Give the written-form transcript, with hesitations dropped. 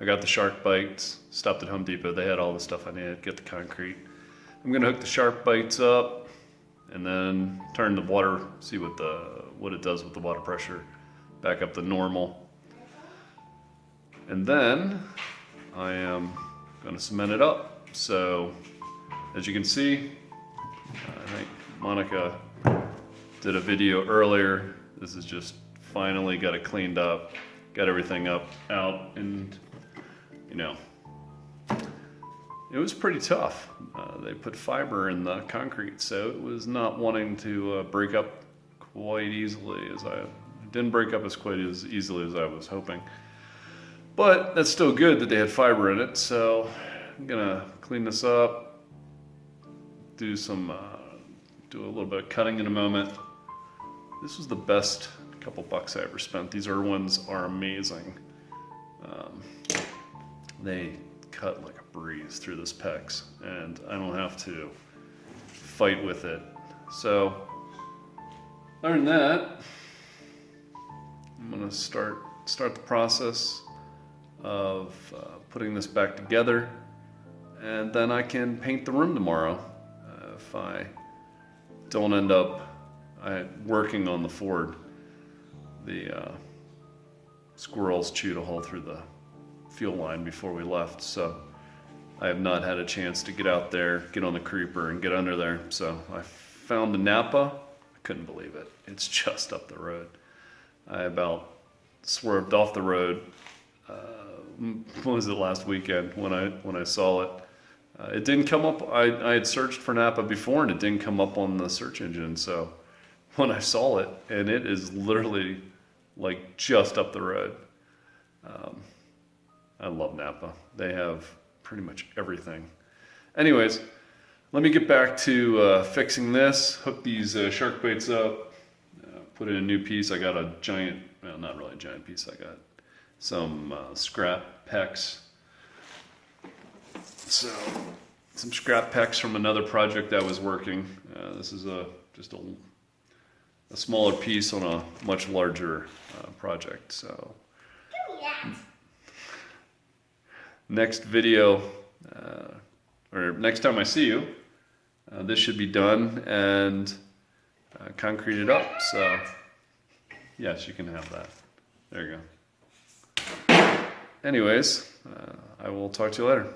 I got the shark bites, stopped at Home Depot. They had all the stuff I needed, get the concrete. I'm gonna hook the shark bites up and then turn the water, see what it does with the water pressure, back up to normal. And then I am gonna cement it up. So as you can see, I think Monica did a video earlier. This is just finally got it cleaned up, got everything out, and you know, it was pretty tough. They put fiber in the concrete, so it was not wanting to break up quite easily it didn't break up quite as easily as I was hoping. But that's still good that they had fiber in it, so I'm gonna clean this up, do a little bit of cutting in a moment. This was the best couple bucks I ever spent. These Irwins are amazing. They cut like a breeze through this PEX, and I don't have to fight with it. So, other than that, I'm gonna start the process of putting this back together, and then I can paint the room tomorrow if I don't end up working on the Ford. The squirrels chewed a hole through the fuel line before we left, so I have not had a chance to get out there, get on the creeper, and get under there. So I found the Napa. I couldn't believe it. It's just up the road. I about swerved off the road. What was it, last weekend when I saw it? It didn't come up. I had searched for Napa before, and it didn't come up on the search engine. So when I saw it, and it is literally like just up the road. I love Napa. They have pretty much everything. Anyways, let me get back to fixing this, hook these shark baits up, put in a new piece. I got a giant, well, not really a giant piece. I got some scrap PEX. So, some scrap PEX from another project that was working. This is just a smaller piece on a much larger project. So, next video, or next time I see you, this should be done and concreted up. So, yes, you can have that. There you go. Anyways, I will talk to you later.